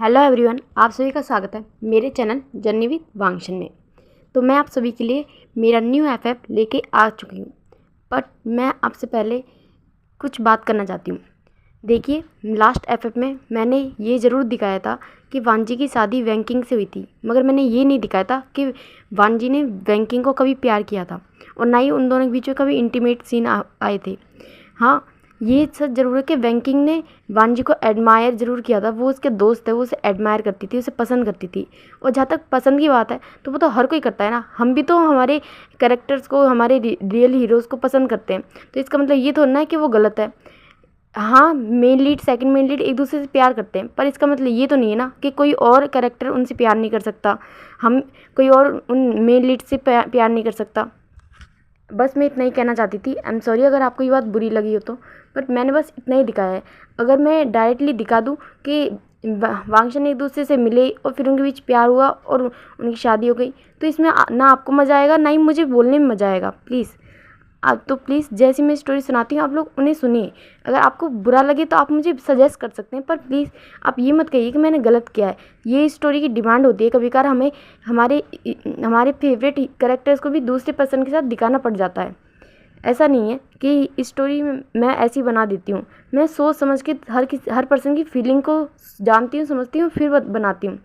Hello everyone, आप सभी का स्वागत है मेरे चैनल जर्नी विद वांगशन में। तो मैं आप सभी के लिए मेरा न्यू एफएफ लेके आ चुकी हूँ। बट मैं आपसे पहले कुछ बात करना चाहती हूँ। देखिए, लास्ट एफएफ में मैंने ये ज़रूर दिखाया था कि वांजी की शादी वैंकिंग से हुई थी, मगर मैंने ये नहीं दिखाया था कि वांजी ने वैंकिंग को कभी प्यार किया था और ना ही उन दोनों के बीच में कभी इंटीमेट सीन आए थे। हाँ, ये सच ज़रूर है कि वैंकिंग ने वांजी को एडमायर ज़रूर किया था। वो उसके दोस्त है, वो उसे एडमायर करती थी, उसे पसंद करती थी। और जहाँ तक पसंद की बात है तो वो तो हर कोई करता है ना। हम भी तो हमारे कैरेक्टर्स को, हमारे रियल हीरोज़ को पसंद करते हैं। तो इसका मतलब ये थोड़ा ना है कि वो गलत है। हाँ, main lead second main lead एक दूसरे से प्यार करते हैं, पर इसका मतलब ये तो नहीं है ना कि कोई और कैरेक्टर उनसे प्यार नहीं कर सकता, हम कोई और उन मेन लीड से प्यार नहीं कर सकता। बस मैं इतना ही कहना चाहती थी। आई एम सॉरी अगर आपको ये बात बुरी लगी हो तो, बट मैंने बस इतना ही दिखाया है। अगर मैं डायरेक्टली दिखा दूँ कि वांगशन एक दूसरे से मिले और फिर उनके बीच प्यार हुआ और उनकी शादी हो गई, तो इसमें ना आपको मज़ा आएगा ना ही मुझे बोलने में मज़ा आएगा। प्लीज़ आप तो प्लीज़ जैसी मैं स्टोरी सुनाती हूँ आप लोग उन्हें सुनिए। अगर आपको बुरा लगे तो आप मुझे सजेस्ट कर सकते हैं, पर प्लीज़ आप ये मत कहिए कि मैंने गलत किया है। ये स्टोरी की डिमांड होती है, कभी कभार हमें हमारे फेवरेट कैरेक्टर्स को भी दूसरे पर्सन के साथ दिखाना पड़ जाता है। ऐसा नहीं है कि इस स्टोरी में मैं ऐसी बना देती हूँ। मैं सोच समझ के हर पर्सन की फीलिंग को जानती हूँ, समझती हूँ, फिर बनाती हूँ।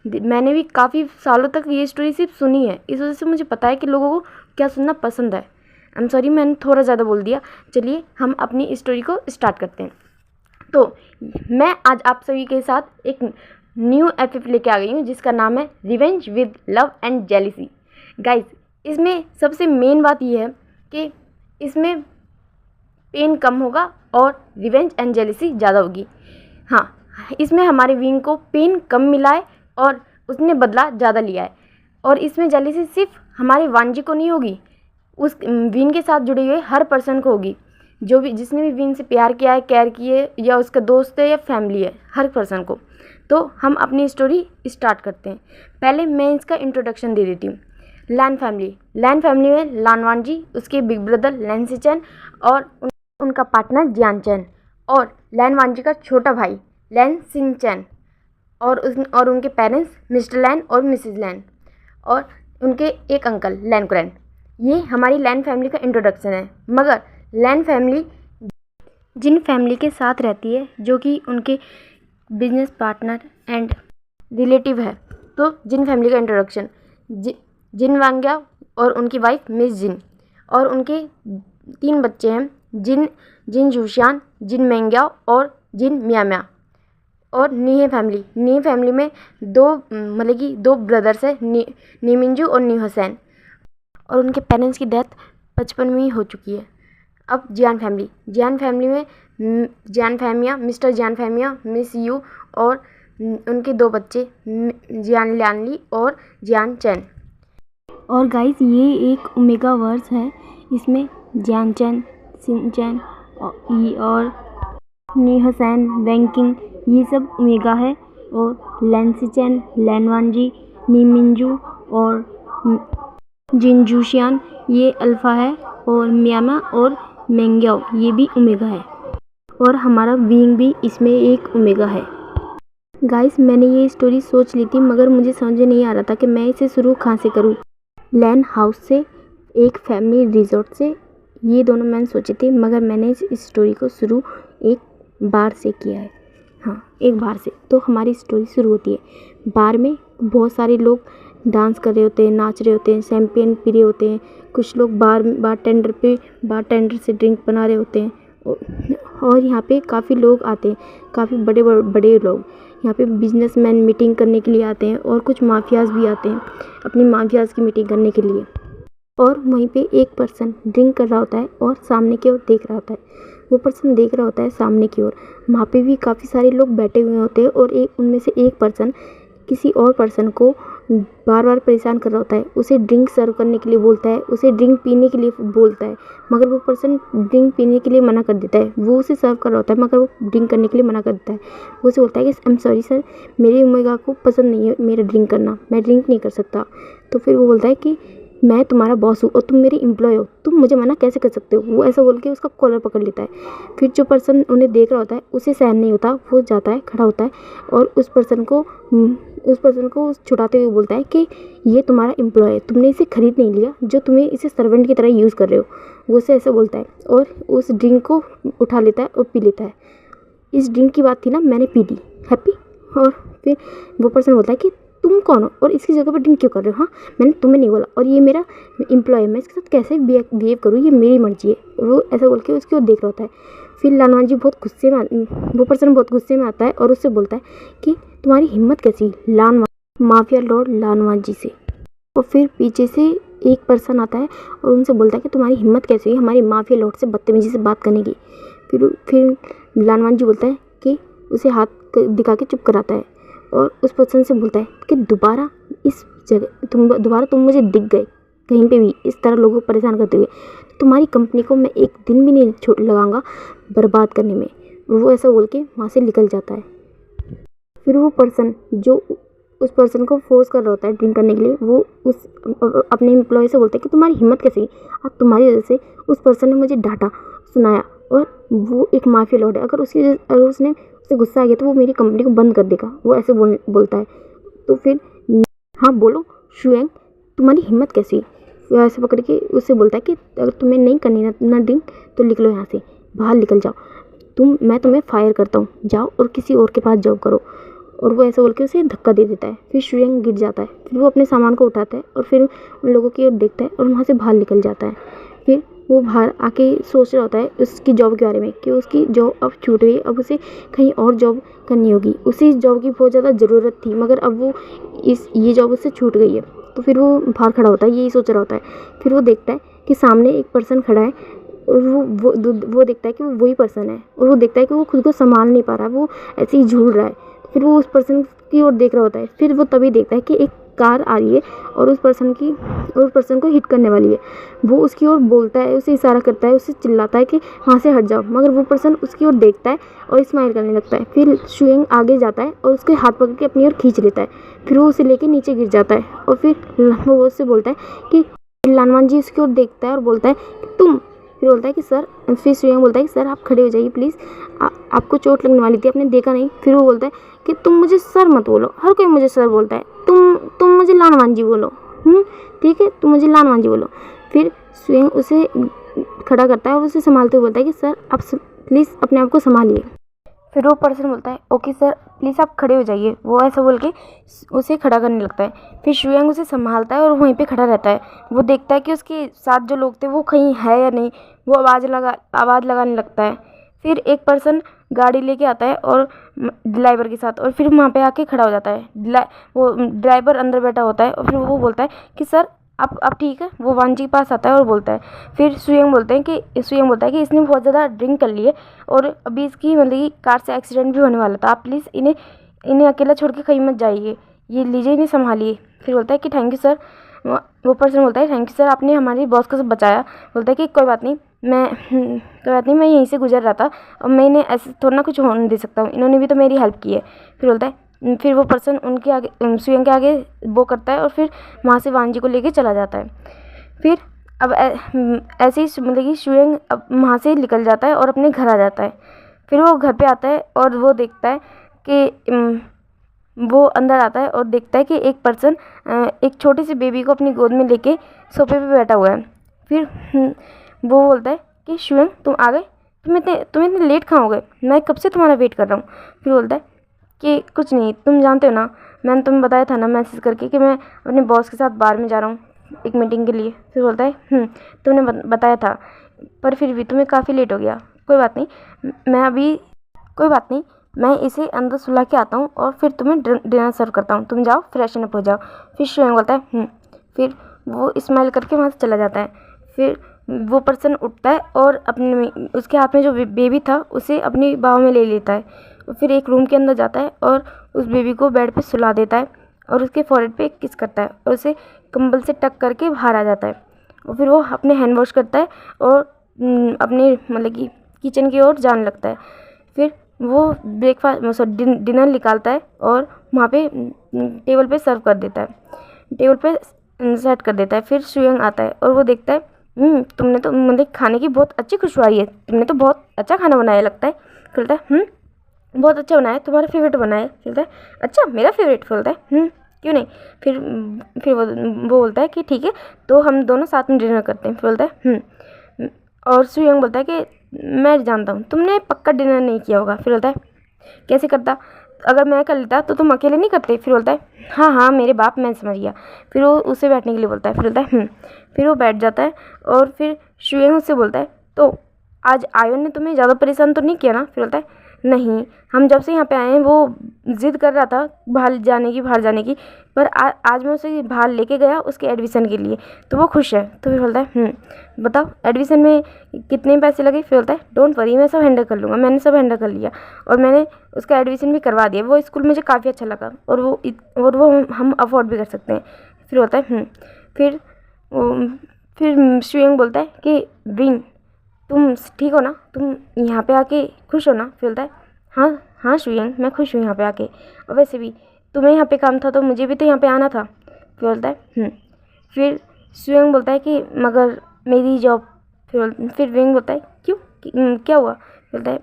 मैंने भी काफ़ी सालों तक ये स्टोरी सिर्फ सुनी है, इस वजह से मुझे पता है कि लोगों को क्या सुनना पसंद है। आई एम सॉरी, मैंने थोड़ा ज़्यादा बोल दिया। चलिए हम अपनी स्टोरी को स्टार्ट करते हैं। तो मैं आज आप सभी के साथ एक न्यू एफएफ लेके आ गई हूँ जिसका नाम है revenge with love and jealousy. Guys, इसमें सबसे मेन बात यह है कि इसमें पेन कम होगा और रिवेंज एंड जेलिसी ज़्यादा होगी। हाँ, इसमें हमारे विंग को पेन कम मिला है और उसने बदला ज़्यादा लिया है। और इसमें जेलिसी सिर्फ हमारे वांजी को नहीं होगी, उस विन के साथ जुड़े हुए हर पर्सन को होगी। जो भी जिसने भी विन से प्यार किया है, केयर किए, या उसका दोस्त है या फैमिली है, हर पर्सन को। तो हम अपनी स्टोरी स्टार्ट करते हैं। पहले मैं इसका इंट्रोडक्शन दे देती हूँ। लैन फैमिली में लान वांजी, उसके बिग ब्रदर लैन सिचन और उनका पार्टनर जियान चैन, और लैन वांजी का छोटा भाई लैन सिंचन, और उनके पेरेंट्स मिस्टर लैन और मिसेस लैन, और उनके एक अंकल लैन कुरैन। ये हमारी लैन फैमिली का इंट्रोडक्शन है। मगर लैन फैमिली जिन फैमिली के साथ रहती है, जो कि उनके बिजनेस पार्टनर एंड रिलेटिव है, तो जिन फैमिली का इंट्रोडक्शन जिन वांग्या और उनकी वाइफ मिस जिन, और उनके 3 बच्चे हैं, जिन जूशियान, जिन मेंग्या और जिन म्या। और नीहे फैमिली में मतलब कि 2 ब्रदर्स है, नी मिंजू और नी हुसैन, और उनके पेरेंट्स की डेथ 55 में ही हो चुकी है। अब जियान फैमिली में मिस्टर जियान फैमिया, मिस यू और उनके 2 बच्चे जियान लियानली और जियान चैन। और गाइस, ये एक ओमेगा वर्स है। इसमें जियान चैन, सिन चैन और नी हुसैन, वैंकिंग, ये सब ओमेगा है। और लैन सिचैन, लैन वांजी, नी मिंजू और जिन जूशियान, ये अल्फ़ा है। और म्यामा और मेंग्याओ, ये भी ओमेगा है। और हमारा विंग भी इसमें एक ओमेगा है। गाइस, मैंने ये स्टोरी सोच ली थी, मगर मुझे समझ नहीं आ रहा था कि मैं इसे शुरू कहाँ से करूँ। लैन हाउस से, एक फैमिली रिजॉर्ट से, ये दोनों मैंने सोचे थे, मगर मैंने इस स्टोरी को शुरू एक बार से किया है। हाँ, एक बार से। तो हमारी स्टोरी शुरू होती है बार में। बहुत सारे लोग डांस कर रहे होते हैं, नाच रहे होते हैं, शैंपेन पी रहे होते हैं। कुछ लोग बार टेंडर से ड्रिंक बना रहे होते हैं। और यहाँ पे काफ़ी लोग आते हैं, काफ़ी बड़े लोग यहाँ पे बिजनेसमैन मीटिंग करने के लिए आते हैं, और कुछ माफियाज भी आते हैं अपनी माफियाज की मीटिंग करने के लिए। और वहीं पे एक पर्सन ड्रिंक कर रहा होता है और सामने की ओर देख रहा होता है। वो पर्सन देख रहा होता है सामने की ओर। वहाँ पे भी काफ़ी सारे लोग बैठे हुए होते हैं, और उनमें से एक पर्सन किसी और पर्सन को बार बार परेशान कर रहा होता है। उसे ड्रिंक सर्व करने के लिए बोलता है, उसे ड्रिंक पीने के लिए बोलता है, मगर वो पर्सन ड्रिंक पीने के लिए मना कर देता है। वो उसे सर्व कर रहा होता है, मगर वो ड्रिंक करने के लिए मना कर देता है। वो उसे बोलता है कि आई एम सॉरी सर, मेरे ओमेगा को पसंद नहीं है मेरा ड्रिंक करना, मैं ड्रिंक नहीं कर सकता। तो फिर वो बोलता है कि मैं तुम्हारा बॉस हूँ और तुम मेरी एम्प्लॉय हो, तुम मुझे मना कैसे कर सकते हो। वो ऐसा बोल के उसका कॉलर पकड़ लेता है। फिर जो पर्सन उन्हें देख रहा होता है उसे सहन नहीं होता, वो जाता है, खड़ा होता है और उस पर्सन को छुड़ाते हुए बोलता है कि ये तुम्हारा एम्प्लॉय है, तुमने इसे खरीद नहीं लिया, जो तुम्हें इसे सर्वेंट की तरह यूज़ कर रहे हो। वो उसे ऐसे बोलता है और उस ड्रिंक को उठा लेता है और पी लेता है। इस ड्रिंक की बात थी ना, मैंने पी ली, हैप्पी। और फिर वो पर्सन बोलता है कि तुम कौन हो और इसकी जगह पर ड्रिंक क्यों कर रहे हो। हाँ, मैंने तुम्हें नहीं बोला और ये मेरा एम्प्लॉय है, मैं इसके साथ कैसे बिहेव करूँ ये मेरी मर्जी है। और वो ऐसा बोल के उसकी ओर देख रहा होता है। फिर लालवान जी वो पर्सन बहुत गुस्से में आता है और उससे बोलता है कि तुम्हारी हिम्मत कैसी, माफिया लॉर्ड लालवान जी से। और फिर पीछे से एक पर्सन आता है और उनसे बोलता है कि तुम्हारी हिम्मत कैसी हुई हमारी माफिया लॉर्ड से बदतमीजी से बात करने की। फिर लालवान जी बोलता है कि उसे हाथ दिखा के चुप कराता है और उस पर्सन से बोलता है कि दोबारा तुम मुझे दिख गए कहीं पे भी इस तरह लोगों को परेशान करते हुए, तो तुम्हारी कंपनी को मैं एक दिन भी नहीं लगाऊंगा बर्बाद करने में। वो ऐसा बोल के वहाँ से निकल जाता है। फिर वो पर्सन जो उस पर्सन को फोर्स कर रहा होता है ड्रिंक करने के लिए, वो उस अपने एम्प्लॉय से बोलता है कि तुम्हारी हिम्मत कैसे हुई, अब तुम्हारी वजह से उस पर्सन ने मुझे डांटा सुनाया और वो एक माफिया लॉर्ड है, अगर उसने उसे गुस्सा आ गया तो वो मेरी कंपनी को बंद कर देगा। वो ऐसे बोलता है। तो फिर हाँ बोलो शुएंग, तुम्हारी हिम्मत कैसी। वो ऐसे पकड़ के उससे बोलता है कि अगर तुम्हें नहीं करनी ना ड्रिंक तो निकलो यहाँ से, बाहर निकल जाओ, मैं तुम्हें फायर करता हूँ, जाओ और किसी और के पास जॉब करो। और वो ऐसे बोल के उसे धक्का दे देता है। फिर शुएंग गिर जाता है। फिर वो अपने सामान को उठाता है और फिर उन लोगों की ओर देखता है और वहाँ से बाहर निकल जाता है। फिर वो बाहर आके सोच रहा होता है उसकी जॉब के बारे में कि उसकी जॉब अब छूट गई, अब उसे कहीं और जॉब करनी होगी। उसे इस जॉब की बहुत ज़्यादा ज़रूरत थी मगर अब वो ये जॉब उससे छूट गई है। तो फिर वो बाहर खड़ा होता है, यही सोच रहा होता है। फिर वो देखता है कि सामने एक पर्सन खड़ा है और वो देखता है कि वो वही पर्सन है और वो देखता है कि वो खुद को संभाल नहीं पा रहा है, वो ऐसे ही झूल रहा है। फिर वो उस पर्सन की ओर देख रहा होता है। फिर वो तभी देखता है कि एक कार आ रही है और उस पर्सन को हिट करने वाली है। वो उसकी ओर बोलता है, उसे इशारा करता है, उसे चिल्लाता है कि वहाँ से हट जाओ, मगर वो पर्सन उसकी ओर देखता है और स्माइल करने लगता है। फिर शुएंग आगे जाता है और उसके हाथ पकड़ के अपनी ओर खींच लेता है। फिर वो उसे लेके नीचे गिर जाता है और फिर वो उससे बोलता है कि लानवान जी उसकी ओर देखता है और बोलता है कि तुम। फिर बोलता है कि सर, फिर शुएंग बोलता है कि सर आप खड़े हो जाइए प्लीज़, आपको चोट लगने वाली थी, आपने देखा नहीं। फिर वो बोलता है कि तुम मुझे सर मत बोलो, हर कोई मुझे सर बोलता है, तुम मुझे लानवान जी बोलो। ठीक है, तुम मुझे लानवान जी बोलो। फिर शुएंग उसे खड़ा करता है और उसे संभालते हुए बोलता है कि सर आप प्लीज़ अपने आप को संभालिए। फिर वो पर्सन बोलता है ओके सर प्लीज़ आप खड़े हो जाइए। वो ऐसा बोल के उसे खड़ा करने लगता है। फिर शुएंग उसे संभालता है और वहीं पे खड़ा रहता है। वो देखता है कि उसके साथ जो लोग थे वो कहीं है या नहीं। वो आवाज़ लगाने लगता है। फिर एक पर्सन गाड़ी लेके आता है और ड्राइवर के साथ, और फिर वहाँ पे आके खड़ा हो जाता है। वो ड्राइवर अंदर बैठा होता है और फिर वो बोलता है कि सर आप ठीक है। वो वान जी के पास आता है और बोलता है। फिर शुएंग बोलता है कि इसने बहुत ज़्यादा ड्रिंक कर ली है और अभी इसकी मतलब कि कार से एक्सीडेंट भी होने वाला था, आप प्लीज़ इन्हें अकेला छोड़ के कहीं मत जाइए, ये लीजिए, इन्हें संभालिए। फिर बोलता है कि थैंक यू सर। वो पर्सन बोलता है थैंक यू सर, आपने हमारी बॉस को सब बचाया। बोलता है कि कोई बात नहीं, मैं यहीं से गुजर रहा था और मैं इन्हें ऐसे थोड़ा ना कुछ होने दे सकता हूँ, इन्होंने भी तो मेरी हेल्प की है। फिर बोलता है फिर वो पर्सन उनके आगे शुएंग के आगे वो करता है और फिर वहाँ से वान जी को लेके चला जाता है। फिर अब ऐसे ही मतलब कि शुएंग अब वहाँ से निकल जाता है और अपने घर आ जाता है। फिर वो घर पे आता है और वो देखता है कि वो अंदर आता है और देखता है कि एक पर्सन एक छोटी सी बेबी को अपनी गोद में लेके सोफे पे बैठा हुआ है। फिर वो बोलता है कि शुएंग तुम आ गए, तुम इतने लेट कहाँ हो गए, मैं कब से तुम्हारा वेट कर रहा हूँ। फिर बोलता है कि कुछ नहीं, तुम जानते हो ना, मैंने तुम्हें बताया था ना मैसेज करके कि मैं अपने बॉस के साथ बाहर में जा रहा हूँ एक मीटिंग के लिए। फिर बोलता है तुमने बताया था पर फिर भी तुम्हें काफ़ी लेट हो गया। कोई बात नहीं, मैं इसे अंदर सुला के आता हूँ और फिर तुम्हें डिनर सर्व करता हूँ, तुम जाओ फ्रेशन अप हो जाओ। फिर शुएंग बोलता है फिर वो स्माइल करके वहाँ से चला जाता है। फिर वो पर्सन उठता है और उसके हाथ में जो बेबी था उसे अपनी बाहों में ले लेता है और फिर एक रूम के अंदर जाता है और उस बेबी को बेड पे सुला देता है और उसके फॉरहेड पे एक किस करता है और उसे कंबल से टक करके बाहर आ जाता है। और फिर वो अपने हैंड वॉश करता है और अपने मतलब कि किचन की ओर जाने लगता है। फिर वो डिनर निकालता है और वहाँ पे टेबल पे सर्व कर देता है। टेबल पे सेट कर देता है। फिर शुयंग आता है और वो देखता है तुमने तो मतलब खाने की बहुत अच्छी खुशबू आ रही है, तुमने तो बहुत अच्छा खाना बनाया लगता है। फिर बोलता है बहुत अच्छा बनाया, तुम्हारा फेवरेट बना है। फिर बोलता है अच्छा मेरा फेवरेट। फिर बोलता है क्यों नहीं। फिर वो बोलता है कि ठीक है तो हम दोनों साथ में डिनर करते हैं। फिर बोलता है और शुयंग बोलता है कि मैं जानता हूँ तुमने पक्का डिनर नहीं किया होगा। फिर बोलता है कैसे करता, अगर मैं कर लेता तो तुम अकेले नहीं करते। फिर बोलता है हाँ हाँ मेरे बाप, मैं समझ गया। फिर वो उसे बैठने के लिए बोलता है। फिर बोलता है फिर वो बैठ जाता है और फिर शुयंग उससे बोलता है तो आज आयन ने तुम्हें ज़्यादा परेशान तो नहीं किया ना। फिर बोलता है नहीं, हम जब से यहाँ पे आए हैं वो ज़िद कर रहा था बाहर जाने की, पर आज मैं उसे बाहर लेके गया उसके एडमिशन के लिए, तो वो खुश है। तो फिर बोलता है बताओ एडमिशन में कितने पैसे लगे। फिर बोलता है डोंट वरी, मैं सब हैंडल कर लूँगा, मैंने सब हैंडल कर लिया और मैंने उसका एडमिशन भी करवा दिया। वो स्कूल मुझे काफ़ी अच्छा लगा और वो हम अफोर्ड भी कर सकते हैं। फिर बोलता है फिर फिर शुयंग बोलता है कि विंग तुम ठीक हो ना, तुम यहाँ पे आके खुश हो ना। फिर बोलता है हाँ हाँ शुयंग मैं खुश हूँ यहाँ पे आके, और वैसे भी तुम्हें यहाँ पे काम था तो मुझे भी तो यहाँ पे आना था। फिर बोलता है फिर शुयंग बोलता है कि मगर मेरी जॉब। फिर विंग बोलता है क्यों, क्या हुआ। बोलता है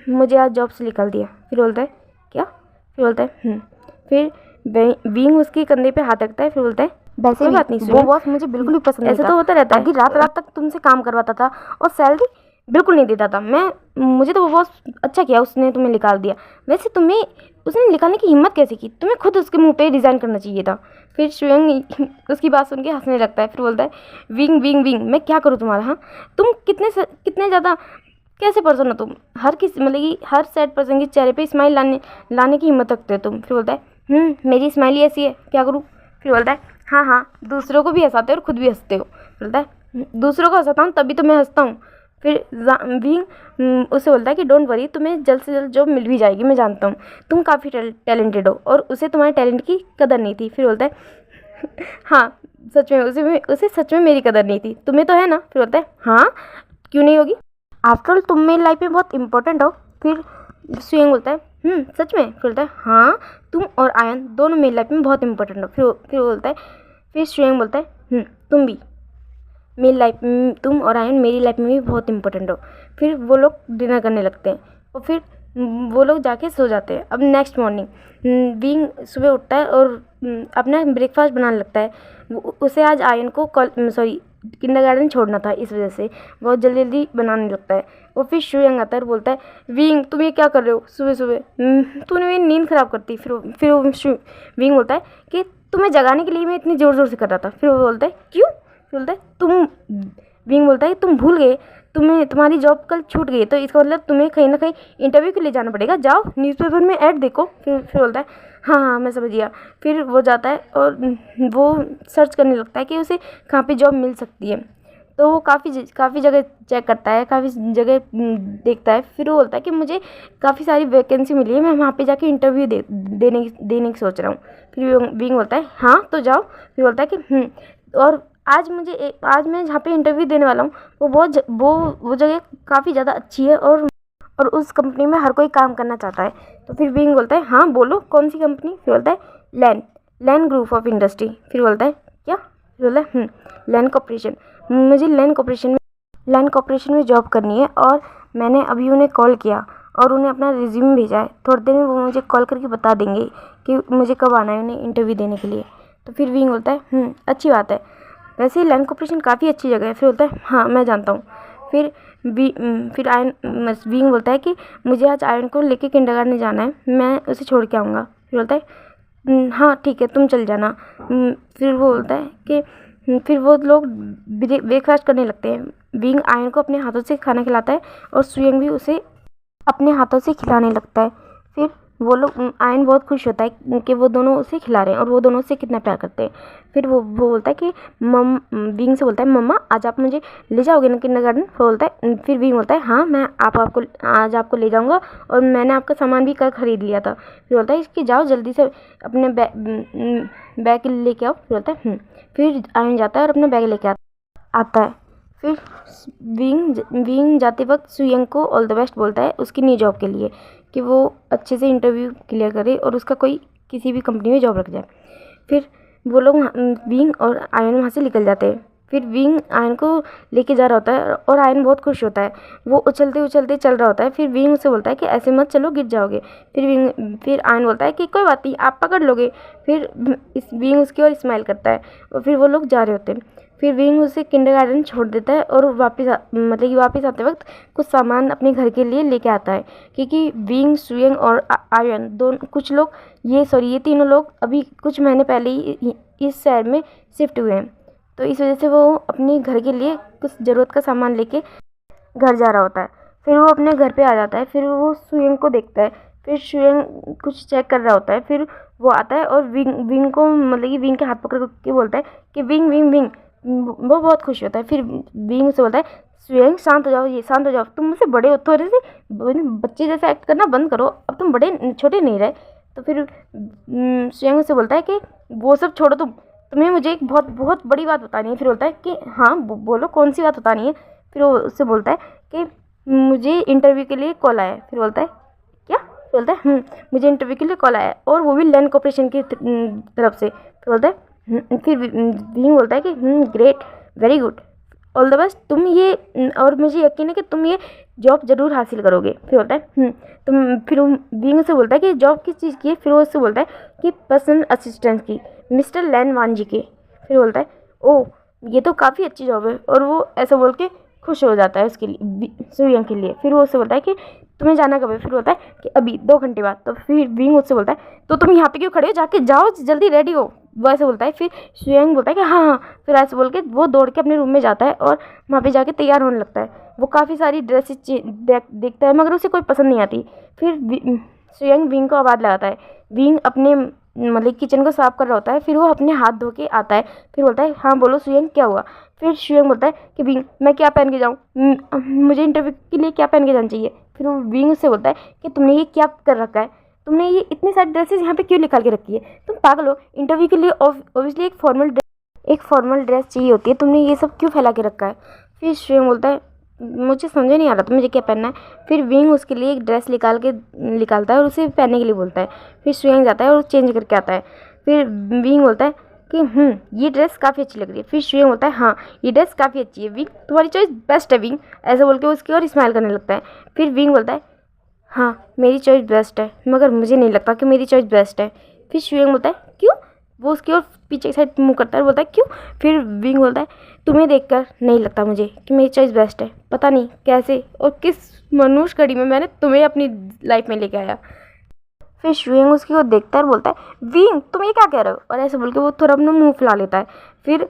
मुझे आज जॉब से निकाल दिया। फिर बोलता है क्या। फिर बोलता है फिर विंग उसके कंधे पे हाथ रखता है। फिर बोलता है वैसे भी बात नहीं, वो बॉस मुझे बिल्कुल भी पसंद नहीं था, ऐसा तो होता रहता है, रात रात तक तुमसे काम करवाता था और सैलरी बिल्कुल नहीं देता था। मुझे तो वो बॉस अच्छा किया उसने तुम्हें निकाल दिया, वैसे तुम्हें उसने निकालने की हिम्मत कैसे की, तुम्हें खुद उसके मुंह पे रिज़ाइन करना चाहिए था। फिर शुयंग उसकी बात सुन के हंसने लगता है। फिर बोलता है विंग विंग विंग मैं क्या करूँ तुम्हारा, हाँ तुम कितने ज़्यादा कैसे पर्सन हो तुम, हर किसी मतलब कि हर सैड पर्सन के चेहरे पे स्माइल लाने की हिम्मत रखते हो तुम। फिर बोलता है मेरी स्माइल ही ऐसी है, क्या करूँ। फिर बोलता है हाँ हाँ दूसरों को भी हंसाते हो और खुद भी हंसते हो। बोलता है दूसरों को हंसाता हूँ तभी तो मैं हंसता हूँ। फिर विंग उसे बोलता है कि डोंट वरी, तुम्हें जल्द से जल्द जॉब मिल भी जाएगी, मैं जानता हूँ तुम काफ़ी टैलेंटेड हो और उसे तुम्हारे टैलेंट की कदर नहीं थी। फिर बोलता है हाँ सच में उसे सच में मेरी कदर नहीं थी, तुम्हें तो है ना। फिर बोलता है हाँ क्यों नहीं होगी, आफ्टर ऑल तुम मेरी लाइफ में बहुत इंपॉर्टेंट हो। फिर शुयंग बोलता है सच में। फिर बोलता है हाँ तुम और आयन दोनों मेरी लाइफ में बहुत इंपॉर्टेंट हो। फिर बोलता है फिर शुयंग बोलता है तुम भी मेरी लाइफ, तुम और आयन मेरी लाइफ में भी बहुत इंपॉर्टेंट हो। फिर वो लोग डिनर करने लगते हैं और फिर वो लोग जाके सो जाते हैं। अब नेक्स्ट मॉर्निंग विंग सुबह उठता है और अपना ब्रेकफास्ट बनाने लगता है। उसे आज आयन को किंडरगार्टन छोड़ना था, इस वजह से बहुत जल्दी जल्दी बनाने लगता है। और फिर शुयंग आता है और बोलता है विंग तुम ये क्या कर रहे हो सुबह सुबह, तूने मेरी नींद ख़राब करती। फिर विंग बोलता है कि तुम्हें जगाने के लिए मैं इतनी ज़ोर ज़ोर से कर रहा था। फिर वो बोलता है क्यों। फिर बोलता है विंग बोलता है तुम भूल गए, तुम्हारी जॉब कल छूट गई, तो इसका मतलब तुम्हें कहीं ना कहीं इंटरव्यू के लिए जाना पड़ेगा, जाओ न्यूज़पेपर में ऐड देखो। फिर बोलता है हाँ हाँ मैं समझ गया। फिर वो जाता है और वो सर्च करने लगता है कि उसे कहाँ पे जॉब मिल सकती है। तो वो काफ़ी जगह चेक करता है, काफ़ी जगह देखता है। फिर वो बोलता है कि मुझे काफ़ी सारी वैकेंसी मिली है, मैं वहाँ पे जाके इंटरव्यू देने की सोच रहा हूँ। फिर विंग बोलता है हाँ तो जाओ। फिर बोलता है कि और आज मैं जहाँ पे इंटरव्यू देने वाला हूँ वो जगह काफ़ी ज़्यादा अच्छी है और उस कंपनी में हर कोई काम करना चाहता है। तो फिर विंग बोलता है हाँ बोलो कौन सी कंपनी। फिर बोलता है लैन ग्रुप ऑफ इंडस्ट्री। फिर बोलता है क्या। फिर बोलता है लैन कॉर्पोरेशन, मुझे लैन कॉर्पोरेशन में जॉब करनी है और मैंने अभी उन्हें कॉल किया और उन्हें अपना रिज्यूम भेजा है, थोड़ी देर में वो मुझे कॉल करके बता देंगे कि मुझे कब आना है उन्हें इंटरव्यू देने के लिए। तो फिर विंग बोलता है अच्छी बात है, वैसे ही लैन कॉर्पोरेशन काफ़ी अच्छी जगह है। फिर बोलता है हाँ मैं जानता हूँ। फिर विंग बोलता है कि मुझे आज आयन को लेके किंडरगार्टन जाना है, मैं उसे छोड़ के आऊँगा। फिर बोलता है हाँ ठीक है तुम चल जाना। फिर वो बोलता है कि फिर वो लोग ब्रेकफास्ट करने लगते हैं। विंग आयन को अपने हाथों से खाना खिलाता है और शुयंग भी उसे अपने हाथों से खिलाने लगता है। फिर वो लोग आयन बहुत खुश होता है कि वो दोनों उसे खिला रहे हैं और वो दोनों उसे कितना प्यार करते हैं। फिर वो बोलता है कि विंग से बोलता है मम्मा आज आप मुझे ले जाओगे ना किंडरगार्टन। फिर विंग बोलता है हाँ मैं आज आपको ले जाऊंगा और मैंने आपका सामान भी कल खरीद लिया था। फिर बोलता है कि जाओ जल्दी से अपने बैग लेके आओ। फिर बोलता है फिर आयन जाता है और अपना बैग लेके आता है। फिर विंग जाते वक्त शुयंग को ऑल द बेस्ट बोलता है उसकी न्यू जॉब के लिए, कि वो अच्छे से इंटरव्यू क्लियर करे और उसका कोई किसी भी कंपनी में जॉब लग जाए। फिर वो लोग विंग और आयन वहाँ से निकल जाते हैं। फिर विंग आयन को लेके जा रहा होता है और आयन बहुत खुश होता है। वो उछलते उछलते चल रहा होता है। फिर विंग उससे बोलता है कि ऐसे मत चलो, गिर जाओगे। फिर आयन बोलता है कि कोई बात नहीं, आप पकड़ लोगे। फिर इस विंग उसकी ओर स्माइल करता है और फिर वो लोग जा रहे होते हैं। फिर विंग उसे किंडरगार्टन छोड़ देता है और मतलब कि वापस आते वक्त कुछ सामान अपने घर के लिए लेके आता है, क्योंकि विंग, सुयंग और आयन दोनों ये तीनों लोग अभी कुछ महीने पहले ही इस शहर में शिफ्ट हुए हैं। तो इस वजह से वो अपने घर के लिए कुछ ज़रूरत का सामान लेके घर जा रहा होता है। फिर वो अपने घर पे आ जाता है। फिर वो सुयंग को देखता है। फिर सुयंग कुछ चेक कर रहा होता है। फिर वो आता है और विंग को मतलब कि विंग के हाथ पकड़ के बोलता है कि विंग विंग विंग। वो बहुत खुश होता है। फिर विंग उसे बोलता है सुयंग शांत हो जाओ, ये शांत हो जाओ, तुम मुझसे बड़े हो, थोड़े से बच्चे जैसे एक्ट करना बंद करो, अब तुम बड़े छोटे नहीं रहे। तो फिर सुयंग उसे बोलता है कि वो सब छोड़ो, तुम्हें मुझे एक बहुत बहुत बड़ी बात बतानी है। फिर बोलता है कि हाँ बोलो, कौन सी बात बतानी है। फिर वो उससे बोलता है कि मुझे इंटरव्यू के लिए कॉल आया है। फिर बोलता है क्या? फिर बोलता है मुझे इंटरव्यू के लिए कॉल आया है और वो भी लैंड कॉर्पोरेशन की तरफ से। फिर बोलता है फिर विंग बोलता है कि great, very good, all the best, तुम ये और मुझे यकीन है कि तुम ये जॉब ज़रूर हासिल करोगे। फिर बोलता है फिर विंग से बोलता है कि जॉब किस चीज़ की है। फिर वो उससे बोलता है कि पर्सनल असिस्टेंट की, मिस्टर लैन वानजी के। फिर बोलता है ओह, ये तो काफ़ी अच्छी जॉब है। और वो ऐसा बोल के खुश हो जाता है उसके लिए, सुयंग के लिए। फिर वो उससे बोलता है कि तुम्हें जाना कब है। फिर बोलता है कि अभी 2 घंटे बाद। तो फिर विंग उससे बोलता है तो तुम यहाँ पे क्यों खड़े हो, जाके जाओ, जल्दी रेडी हो। वो ऐसे बोलता है। फिर सुयंग बोलता है कि हाँ हाँ। फिर ऐसे बोल के वो दौड़ के अपने रूम में जाता है और वहाँ पे जाके तैयार होने लगता है। वो काफ़ी सारी ड्रेसेस देखता है मगर उसे कोई पसंद नहीं आती। फिर सुयंग विंग को आवाज़ लगाता है। विंग अपने मतलब किचन को साफ कर रहा होता है। फिर वो अपने हाथ धो के आता है। फिर बोलता है हाँ बोलो सुयंग, क्या हुआ। फिर सुयंग बोलता है कि विंग, मैं क्या पहन के जाऊँ, मुझे इंटरव्यू के लिए क्या पहन के जाना चाहिए। फिर वो विंग उससे बोलता है कि तुमने ये क्या कर रखा है, तुमने ये इतनी सारी ड्रेसेस यहाँ पे क्यों निकाल के रखी है, तुम पागल हो। इंटरव्यू के लिए ऑब्वियसली एक फॉर्मल ड्रेस चाहिए होती है, तुमने ये सब क्यों फैला के रखा है। फिर सुयंग बोलता है मुझे समझ नहीं आ रहा था मुझे क्या पहनना है। फिर विंग उसके लिए एक ड्रेस निकालता है और उसे पहनने के लिए बोलता है। फिर सुयंग जाता है और चेंज करके आता है। फिर विंग बोलता है कि ये ड्रेस काफ़ी अच्छी लग रही है। फिर सुयंग बोलता है हाँ ये ड्रेस काफ़ी अच्छी है विंग, तुम्हारी चॉइस बेस्ट है विंग। ऐसा बोल के उसकी ओर स्माइल करने लगता है। फिर विंग बोलता है हाँ मेरी चॉइस बेस्ट है, मगर मुझे नहीं लगता कि मेरी चॉइस बेस्ट है। फिर सुयंग बोलता है क्यों। वो उसकी ओर पीछे की साइड मुँह करता है, बोलता है क्यों। फिर विंग बोलता है तुम्हें देखकर नहीं लगता मुझे कि मेरी चॉइस बेस्ट है, पता नहीं कैसे और किस मनुष्य घड़ी में मैंने तुम्हें अपनी लाइफ में लेके आया। फिर सुयंग उसकी ओर देखता है और बोलता है विंग तुम ये क्या कह रहे हो। और ऐसे बोल के वो थोड़ा अपना मुँह फुला लेता है। फिर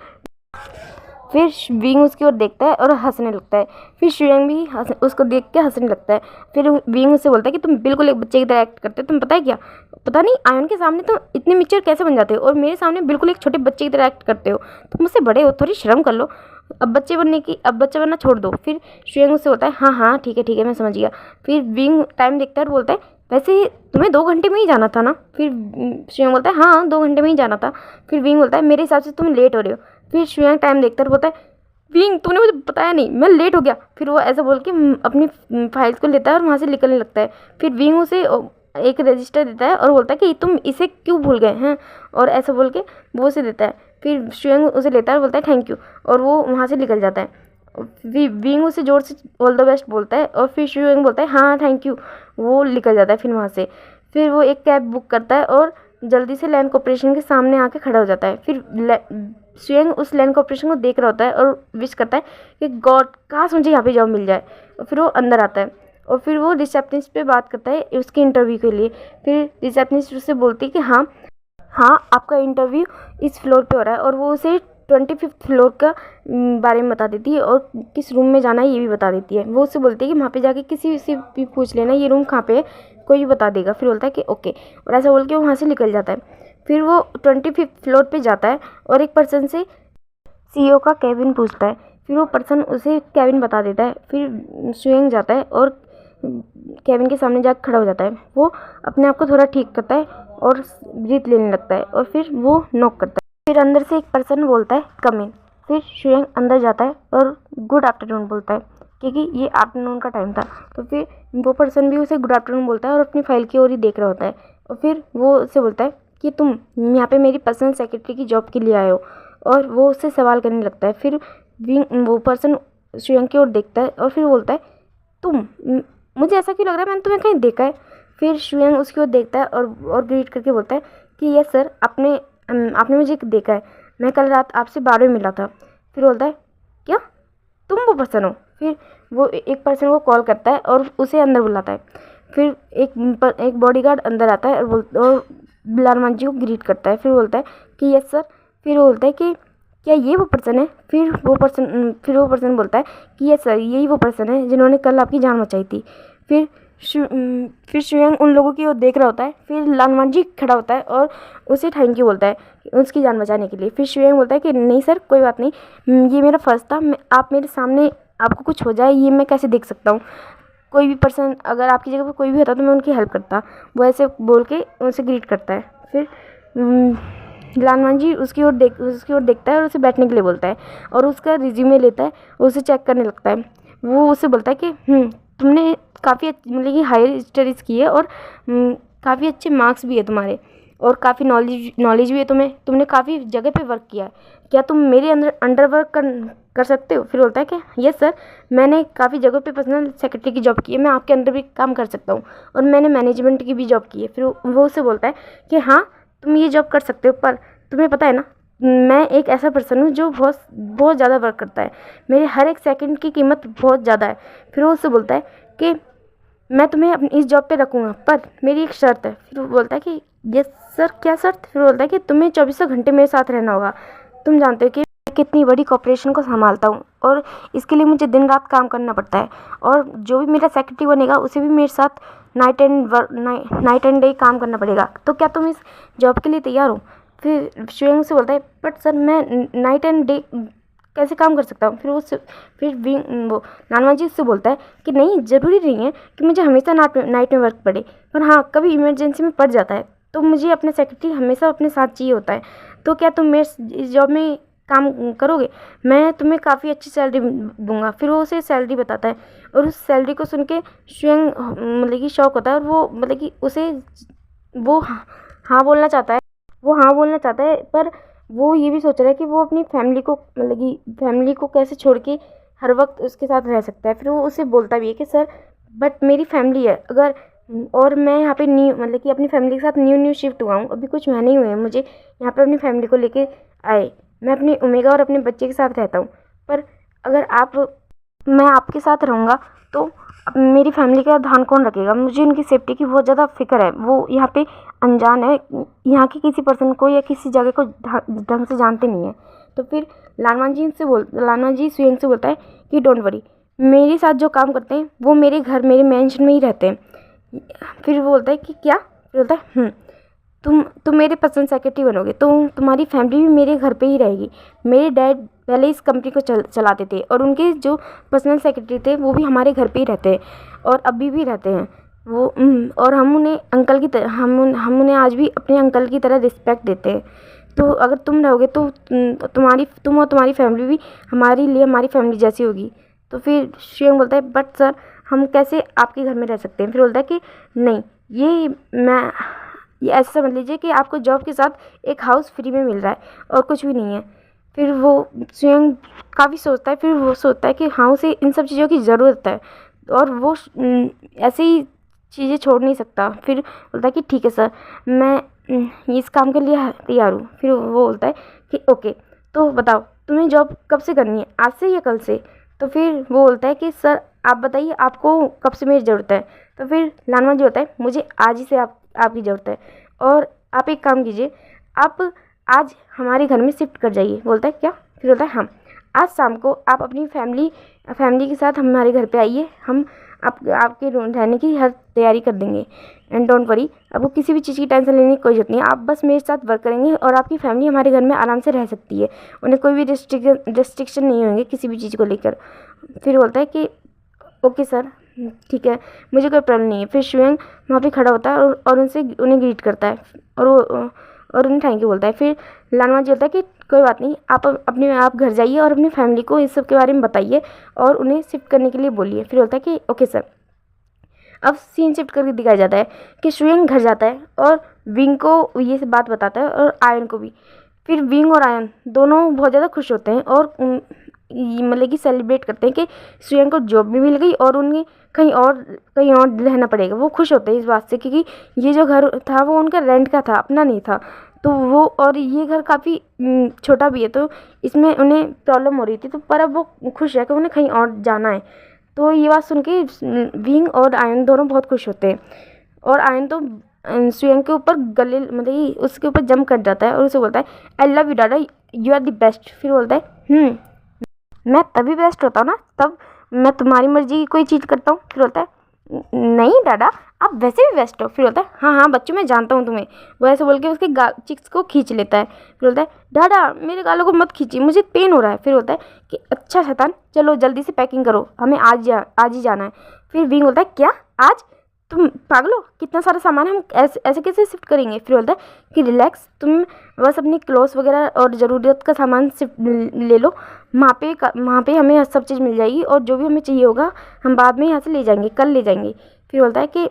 विंग उसकी ओर देखता है और हंसने लगता है। फिर सुयंग भी उसको देख के हंसने लगता है। फिर विंग उससे बोलता है कि तुम बिल्कुल एक बच्चे की तरह एक्ट करते हो, तुम पता है क्या, पता नहीं आयन के सामने तुम इतने मैच्योर कैसे बन जाते हो और मेरे सामने बिल्कुल एक छोटे बच्चे की तरह एक्ट करते हो, तुम मुझसे बड़े हो, थोड़ी शर्म कर लो, अब बच्चा बनना छोड़ दो। फिर सुयंग उससे बोलता है हाँ हाँ ठीक है मैं समझ गया। फिर विंग टाइम देखता है और बोलता है वैसे तुम्हें 2 घंटे में ही जाना था ना। फिर सुयंग बोलता है हाँ 2 घंटे में ही जाना था। फिर विंग बोलता है मेरे हिसाब से तुम लेट हो रहे हो। फिर सुयंग टाइम देखता है बोलता है विंग तूने मुझे बताया नहीं, मैं लेट हो गया। फिर वो ऐसा बोल के अपनी फाइल्स को लेता है और वहाँ से निकलने लगता है। फिर विंग उसे एक रजिस्टर देता है और बोलता है कि तुम इसे क्यों भूल गए हैं, और ऐसा बोल के वो उसे देता है। फिर सुयंग उसे लेता है और बोलता है थैंक यू, और वो वहाँ से निकल जाता है। विंग उसे जोर से ऑल द बेस्ट बोलता है और फिर सुयंग बोलता है हाँ थैंक यू, वो निकल जाता है फिर वहाँ से। फिर वो एक कैब बुक करता है और जल्दी से लैंड कॉर्पोरेशन के सामने आके खड़ा हो जाता है। फिर सुयंग उस लैंड कॉर्पोरेशन को देख रहा होता है और विश करता है कि गॉड काश मुझे यहाँ पे जॉब मिल जाए। और फिर वो अंदर आता है और फिर वो रिसेप्शनिस्ट पे बात करता है उसके इंटरव्यू के लिए। फिर रिसेप्शनिस्ट उससे बोलती है कि हाँ आपका इंटरव्यू इस फ्लोर पे हो रहा है, और वो उसे 25th फ्लोर का बारे में बता देती है और किस रूम में जाना है ये भी बता देती है। वो उससे बोलती है कि वहाँ पे जाके किसी से भी पूछ लेना ये रूम कहाँ पे है, कोई भी बता देगा। फिर बोलता है कि ओके, और ऐसा बोल के वो वहाँ से निकल जाता है। फिर वो 25th फ्लोर पे जाता है और एक पर्सन से CEO का केबिन पूछता है। फिर वो पर्सन उसे केबिन बता देता है। फिर सुयंग जाता है और केबिन के सामने जाकर खड़ा हो जाता है। वो अपने आप को थोड़ा ठीक करता है और ब्रीथ लेने लगता है और फिर वो नॉक करता है। फिर अंदर से एक पर्सन बोलता है कम इन। फिर सुयंग अंदर जाता है और गुड आफ्टरनून बोलता है, क्योंकि ये आफ्टरनून का टाइम था। तो फिर वो पर्सन भी उसे गुड आफ्टरनून बोलता है और अपनी फाइल की ओर ही देख रहा होता है। और फिर वो उससे बोलता है कि तुम यहाँ पे मेरी पर्सनल सेक्रेटरी की जॉब के लिए आए हो। और वो उससे सवाल करने लगता है। फिर वो पर्सन शुयंग की ओर देखता है और फिर बोलता है, तुम मुझे ऐसा क्यों लग रहा है मैंने तुम्हें कहीं देखा है। फिर शुयंग उसकी ओर देखता है और ग्रीट करके बोलता है कि यस सर, आपने मुझे देखा है, मैं कल रात आपसे बार में मिला था। फिर बोलता है, क्या तुम वो पर्सन हो। फिर वो एक पर्सन को कॉल करता है और उसे अंदर बुलाता है। फिर एक बॉडीगार्ड अंदर आता है और लालमान जी को ग्रीट करता है। फिर बोलता है कि यस सर। फिर वो बोलता है कि क्या ये वो पर्सन है। फिर वो पर्सन बोलता है कि यस सर, यही वो पर्सन है जिन्होंने कल आपकी जान बचाई थी। फिर शुयंग उन लोगों की ओर देख रहा होता है। फिर लालमान जी खड़ा होता है और उसे थैंक यू बोलता है उसकी जान बचाने के लिए। फिर शुयंग बोलता है कि नहीं सर, कोई बात नहीं, ये मेरा फर्ज था, आप मेरे सामने आपको कुछ हो जाए ये मैं कैसे देख सकता हूँ। कोई भी पर्सन अगर आपकी जगह पर कोई भी होता तो मैं उनकी हेल्प करता। वो ऐसे बोल के उनसे ग्रीट करता है। फिर लालमान जी उसकी ओर देखता है और उसे बैठने के लिए बोलता है और उसका रिज्यूमे लेता है और उसे चेक करने लगता है। वो उससे बोलता है कि तुमने काफ़ी मतलब कि हायर स्टडीज़ की है और काफ़ी अच्छे मार्क्स भी है तुम्हारे और काफ़ी नॉलेज भी है तुमने काफ़ी जगह पे वर्क किया है, क्या तुम मेरे अंडर वर्क कर सकते हो। फिर बोलता है कि यस सर, मैंने काफ़ी जगह पे पर्सनल सेक्रेटरी की जॉब की है, मैं आपके अंडर भी काम कर सकता हूँ और मैंने मैनेजमेंट की भी जॉब की है। फिर वो उससे बोलता है कि हाँ तुम ये जॉब कर सकते हो, पर तुम्हें पता है ना मैं एक ऐसा पर्सन हूँ जो बहुत ज़्यादा वर्क करता है, मेरे हर एक सेकंड की कीमत बहुत ज़्यादा है। फिर वो उससे बोलता है कि मैं तुम्हें अपनी इस जॉब पे रखूँगा, पर मेरी एक शर्त है। फिर वो बोलता है कि यस सर, क्या शर्त। फिर बोलता है कि तुम्हें 24 घंटे मेरे साथ रहना होगा। तुम जानते हो कि मैं कितनी बड़ी कॉर्पोरेशन को संभालता हूँ और इसके लिए मुझे दिन रात काम करना पड़ता है और जो भी मेरा सेक्रेटरी बनेगा उसे भी मेरे साथ नाइट एंड डे काम करना पड़ेगा। तो क्या तुम इस जॉब के लिए तैयार हो। फिर शुयंग से बोलता है, बट सर मैं नाइट एंड डे कैसे काम कर सकता हूँ। फिर वो लालमान जी उससे बोलता है कि नहीं, ज़रूरी नहीं है कि मुझे हमेशा नाइट में वर्क पड़े, पर हाँ कभी इमरजेंसी में पड़ जाता है तो मुझे अपने सेक्रेटरी हमेशा अपने साथ चाहिए होता है। तो क्या तुम मेरे इस जॉब में काम करोगे, मैं तुम्हें काफ़ी अच्छी सैलरी दूंगा। फिर वो उसे सैलरी बताता है और उस सैलरी को सुन के शुयंग मतलब कि शौक होता है और वो मतलब कि वो हाँ बोलना चाहता है। पर वो ये भी सोच रहा है कि वो अपनी फैमिली को मतलब कि फैमिली को कैसे छोड़ के हर वक्त उसके साथ रह सकता है। फिर वो उसे बोलता भी है कि सर बट मेरी फैमिली है अगर, और मैं यहाँ पे न्यू मतलब कि अपनी फैमिली के साथ न्यू शिफ्ट हुआ हूँ, अभी कुछ महीने ही हुए हैं मुझे यहाँ पे अपनी फैमिली को लेके आए। मैं अपनी ओमेगा और अपने बच्चे के साथ रहता हूँ, पर अगर मैं आपके साथ रहूँगा तो मेरी फैमिली का ध्यान कौन रखेगा। मुझे उनकी सेफ्टी की बहुत ज़्यादा फिक्र है। वो यहाँ पे अनजान है, यहाँ के किसी पर्सन को या किसी जगह को ढंग से जानते नहीं है। तो फिर लालमान जी शुयंग से बोलता है कि डोंट वरी, मेरे साथ जो काम करते हैं वो मेरे मेंशन में ही रहते हैं। फिर वो बोलता है कि क्या। फिर बोलता है तुम मेरे पर्सनल सेक्रेटरी बनोगे तो तुम्हारी फैमिली भी मेरे घर पे ही रहेगी। मेरे डैड पहले इस कंपनी को चलाते थे और उनके जो पर्सनल सेक्रेटरी थे वो भी हमारे घर पे ही रहते हैं और अभी भी रहते हैं वो। और हम उन्हें अंकल की तरह हम उन्हें आज भी अपने अंकल की तरह रिस्पेक्ट देते हैं। तो अगर तुम रहोगे तो तुम और तुम्हारी फैमिली भी हमारे लिए हमारी फैमिली जैसी होगी। तो फिर शुयंग बोलता है, बट सर हम कैसे आपके घर में रह सकते हैं। फिर बोलता है कि नहीं, ये ऐसा समझ लीजिए कि आपको जॉब के साथ एक हाउस फ्री में मिल रहा है और कुछ भी नहीं है। फिर वो स्वयं काफ़ी सोचता है। फिर वो सोचता है कि हाँ उसे इन सब चीज़ों की ज़रूरत है और वो ऐसे ही चीज़ें छोड़ नहीं सकता। फिर बोलता है कि ठीक है सर, मैं इस काम के लिए तैयार हूँ। फिर वो बोलता है कि ओके, तो बताओ तुम्हें जॉब कब से करनी है, आज से या कल से। तो फिर वो बोलता है कि सर आप बताइए आपको कब से मेरी ज़रूरत है। तो फिर लालमान जी होता है, मुझे आज ही से आपकी ज़रूरत है और आप एक काम कीजिए, आप आज हमारे घर में शिफ्ट कर जाइए। बोलता है क्या। फिर बोलता है हाँ, आज शाम को आप अपनी फैमिली के साथ हमारे घर पे आइए, हम आपके रहने की हर तैयारी कर देंगे। एंड डोंट वरी, आपको किसी भी चीज़ की टेंशन लेने की कोई ज़रूरत नहीं है, आप बस मेरे साथ वर्क करेंगे और आपकी फैमिली हमारे घर में आराम से रह सकती है, उन्हें कोई भी रिस्ट्रिक्शन नहीं होंगे किसी भी चीज़ को लेकर। फिर बोलता है कि ओके सर, ठीक है, मुझे कोई प्रॉब्लम नहीं है। फिर शुयंग वहाँ पे खड़ा होता है और उन्हें ग्रीट करता है और उन्हें थैंक यू बोलता है। फिर लालमान जी बोलता है कि कोई बात नहीं, आप घर जाइए और अपनी फैमिली को इस सब के बारे में बताइए और उन्हें शिफ्ट करने के लिए बोलिए। फिर बोलता है कि ओके सर। अब सीन शिफ्ट करके दिखाया जाता है कि शुयंग घर जाता है और विंग को ये सब बात बताता है और आयन को भी। फिर विंग और आयन दोनों बहुत ज़्यादा खुश होते हैं और मतलब कि सेलिब्रेट करते हैं कि सुयंग को जॉब भी मिल गई और उन्हें कहीं और रहना पड़ेगा। वो खुश होते हैं इस बात से, क्योंकि ये जो घर था वो उनका रेंट का था, अपना नहीं था। तो वो, और ये घर काफ़ी छोटा भी है, तो इसमें उन्हें प्रॉब्लम हो रही थी, तो पर अब वो खुश है कि उन्हें कहीं और जाना है। तो ये बात सुन के विंग और आयन दोनों बहुत खुश होते हैं और आयन तो सुयंग के ऊपर गले मतलब कि उसके ऊपर जंप कर जाता है और उसे बोलता है I love you dada, you are the best. फिर बोलता है मैं तभी बेस्ट होता हूँ ना तब मैं तुम्हारी मर्जी की कोई चीज़ करता हूँ। फिर बोलता है नहीं डाडा, आप वैसे भी बेस्ट हो। फिर बोलता है हाँ हाँ बच्चों, मैं जानता हूँ तुम्हें। वो ऐसे बोल के उसके गाल चिक्स को खींच लेता है। फिर बोलता है डाडा मेरे गालों को मत खींचिए, मुझे पेन हो रहा है। फिर बोलता है कि अच्छा शैतान, चलो जल्दी से पैकिंग करो, हमें आज ही जाना है। फिर विंग बोलता है क्या आज? तुम पागल हो, कितना सारा सामान हम ऐसे कैसे शिफ्ट करेंगे? फिर बोलता है कि रिलैक्स, तुम बस अपनी क्लोथ्स वगैरह और ज़रूरत का सामान शिफ्ट ले लो, वहाँ पे हमें सब चीज़ मिल जाएगी और जो भी हमें चाहिए होगा हम बाद में यहाँ से ले जाएंगे, कल ले जाएंगे। फिर बोलता है कि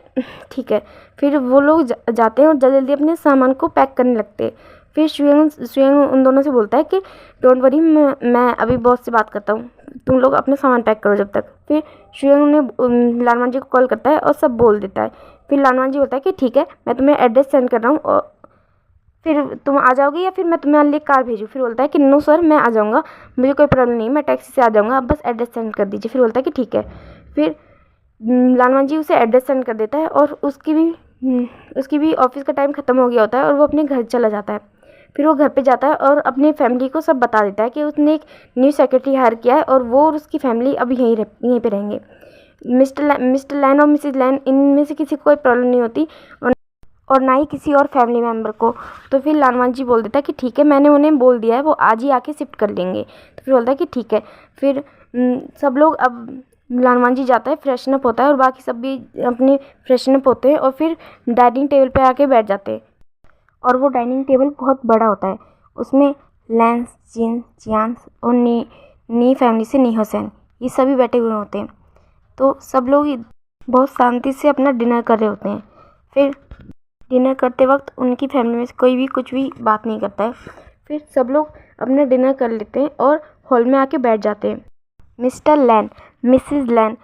ठीक है। फिर वो लोग जाते हैं और जल्दी जल्दी अपने सामान को पैक करने लगते हैं। फिर सुयंग उन दोनों से बोलता है कि डोंट वरी, मैं अभी बॉस से बात करता हूँ, तुम लोग अपना सामान पैक करो जब तक। फिर सुयंग ने लालमान जी को कॉल करता है और सब बोल देता है। फिर लालमान जी बोलता है कि ठीक है, मैं तुम्हें एड्रेस सेंड कर रहा हूँ और फिर तुम आ जाओगे या फिर मैं तुम्हारे लिए कार भेजूँ? फिर बोलता है कि नो सर, मैं आ जाऊँगा, मुझे कोई प्रॉब्लम नहीं, मैं टैक्सी से आ जाऊँगा, आप बस एड्रेस सेंड कर दीजिए। फिर बोलता है कि ठीक है। फिर लालमान जी उसे एड्रेस सेंड कर देता है और उसकी भी ऑफिस का टाइम ख़त्म हो गया होता है और वो अपने घर चला जाता है। फिर वो घर पे जाता है और अपनी फैमिली को सब बता देता है कि उसने एक न्यू सेक्रेटरी हायर किया है और वो और उसकी फैमिली अभी यहीं पे रहेंगे। मिस्टर लैन और मिसेज लैन, इनमें से किसी को कोई प्रॉब्लम नहीं होती और ना ही किसी और फैमिली मेम्बर को। तो फिर लालमान जी बोल देता है कि ठीक है, मैंने उन्हें बोल दिया है, वो आज ही आके शिफ्ट कर लेंगे। तो फिर बोलता है कि ठीक है। फिर सब लोग, अब लालमान जी जाता है, फ्रेशन अप होता है और बाकी सब भी अपने फ्रेशन अप होते हैं और फिर डाइनिंग टेबल पे आके बैठ जाते हैं। और वो डाइनिंग टेबल बहुत बड़ा होता है, उसमें लैंस, जिन, जियांस और नी फैमिली से नी हुसैन, ये सभी बैठे हुए होते हैं। तो सब लोग बहुत शांति से अपना डिनर कर रहे होते हैं। फिर डिनर करते वक्त उनकी फैमिली में से कोई भी कुछ भी बात नहीं करता है। फिर सब लोग अपना डिनर कर लेते हैं और हॉल में आके बैठ जाते हैं। मिस्टर लैन, मिसेस लैन,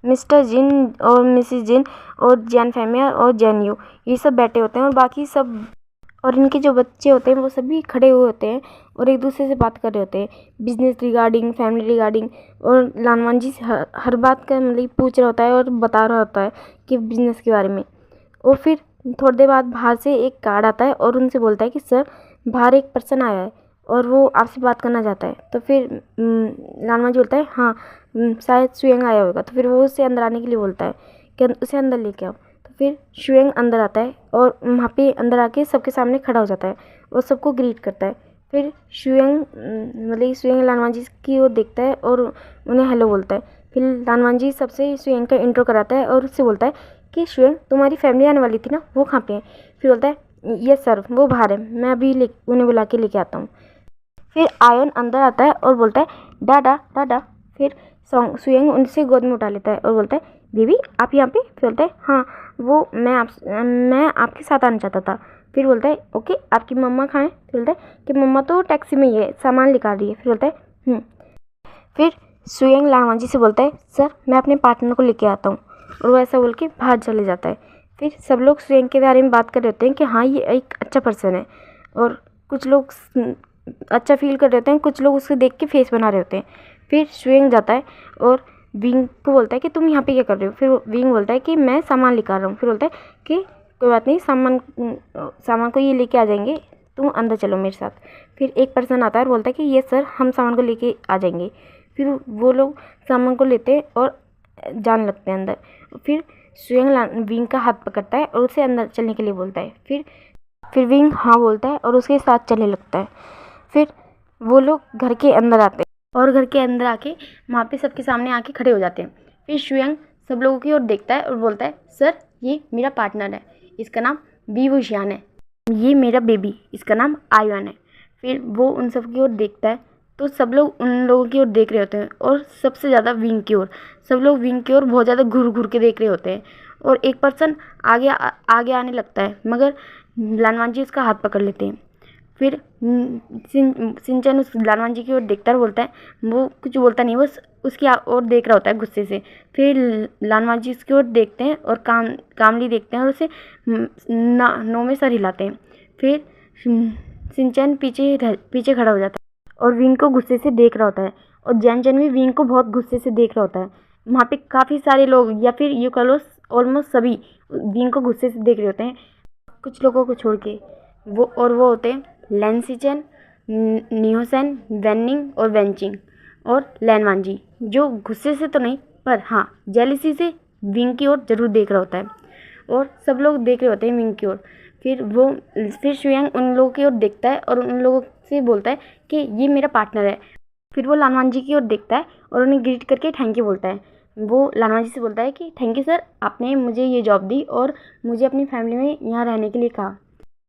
मिस्टर जिन और मिसेस जिन और जैन फैमिया और जैन यू, ये सब बैठे होते हैं और बाकी सब और इनके जो बच्चे होते हैं वो सभी खड़े हुए होते हैं और एक दूसरे से बात कर रहे होते हैं, बिजनेस रिगार्डिंग, फैमिली रिगार्डिंग। और लालमान जी हर बात का मतलब पूछ रहा होता है और बता रहा होता है कि बिज़नेस के बारे में। और फिर थोड़ी देर बाद बाहर से एक गार्ड आता है और उनसे बोलता है कि सर, बाहर एक पर्सन आया है और वो आपसे बात करना चाहता है। तो फिर लालमान जी बोलता है हाँ, शायद सुयंग आया होगा। तो फिर वो उसे अंदर आने के लिए बोलता है कि उसे अंदर लेके आओ। तो फिर सुयंग अंदर आता है और वहाँ पे अंदर आके सबके सामने खड़ा हो जाता है और सबको ग्रीट करता है। फिर सुयंग लालमान जी की ओर देखता है और उन्हें हेलो बोलता है। फिर लालमान जी सबसे सुयंग का इंट्रो कराता है और उससे बोलता है कि सुयंग, तुम्हारी फैमिली आने वाली थी ना, वो कहाँ पे है? फिर बोलता है यस सर, वो बाहर है, मैं अभी उन्हें बुला के लेके आता हूँ। फिर आयन अंदर आता है और बोलता है डाडा डाडा। फिर सुयंग उनसे गोद में उठा लेता है और बोलता है बेबी आप यहाँ पे? फिर बोलता है हाँ, वो मैं आपके साथ आना चाहता था। फिर बोलता है ओके, आपकी मम्मा कहाँ है? फिर बोलता है कि मम्मा तो टैक्सी में ही है, सामान निकाल रही है। फिर बोलता है फिर सुयंग लालमान जी से बोलता है सर, मैं अपने पार्टनर को लेके आता हूँ, और वो ऐसा बोल के बाहर चले जाता है। फिर सब लोग सुयंग के बारे में बात कर रहे होते हैं कि हाँ ये एक अच्छा पर्सन है, और कुछ लोग अच्छा फील कर रहे होते हैं, कुछ लोग उसको देख के फेस बना रहे होते हैं। फिर सुयंग जाता है और विंग को बोलता है कि तुम यहाँ पे क्या कर रहे हो? फिर विंग बोलता है कि मैं सामान लेकर आ रहा हूँ। फिर बोलता है कि कोई बात नहीं, सामान को ये लेके आ जाएंगे, तुम अंदर चलो मेरे साथ। फिर एक पर्सन आता है और बोलता है कि ये सर, हम सामान को लेके आ जाएंगे। फिर वो लोग सामान को लेते हैं और जाने लगते हैं अंदर। फिर सुयंग विंग का हाथ पकड़ता है और उसे अंदर चलने के लिए बोलता है। फिर विंग हाँ बोलता है और उसके साथ चलने लगता है। फिर वो लोग घर के अंदर आते हैं और घर के अंदर आके वहाँ पे सबके सामने आके खड़े हो जाते हैं। फिर सुयंग सब लोगों की ओर देखता है और बोलता है सर, ये मेरा पार्टनर है, इसका नाम बीवुशियान है, ये मेरा बेबी, इसका नाम आयुआन है। फिर वो उन सब की ओर देखता है तो सब लोग उन लोगों की ओर देख रहे होते हैं और सबसे ज़्यादा विंग की ओर। सब लोग विंग की ओर बहुत ज़्यादा घूर घूर के देख रहे होते हैं और एक पर्सन आगे आने लगता है, मगर लानवान जी उसका हाथ पकड़ लेते हैं। फिर सिंचन उस लानवान जी की ओर देखता है और बोलता है, वो कुछ बोलता नहीं, वो उसकी ओर देख रहा होता है गुस्से से। फिर लानवान जी उसकी ओर देखते हैं और कामली देखते हैं और उसे नो में सर हिलाते हैं। फिर सिंचन पीछे खड़ा हो जाता है और विंग को गुस्से से देख रहा होता है, और जैनचन भी विंग को बहुत गुस्से से देख रहा होता है। वहाँ पे काफ़ी सारे लोग, या फिर यूँ कह लो ऑलमोस्ट सभी, विंग को गुस्से से देख रहे होते हैं, कुछ लोगों को छोड़ के। वो होते हैं लेंसिचन, नियोसन, वेनिंग और वेंचिंग और लैनवांजी, जो गुस्से से तो नहीं पर हाँ जेलिसी से विंग की ओर जरूर देख रहा होता है, और सब लोग देख रहे होते हैं विंग की ओर। फिर शुयांग उन लोगों की ओर देखता है और उन लोगों से बोलता है कि ये मेरा पार्टनर है। फिर वो लानवान जी की ओर देखता है और उन्हें ग्रीट करके थैंक यू बोलता है। वो लानवान जी से बोलता है कि थैंक यू सर, आपने मुझे ये जॉब दी और मुझे अपनी फैमिली में यहाँ रहने के लिए कहा।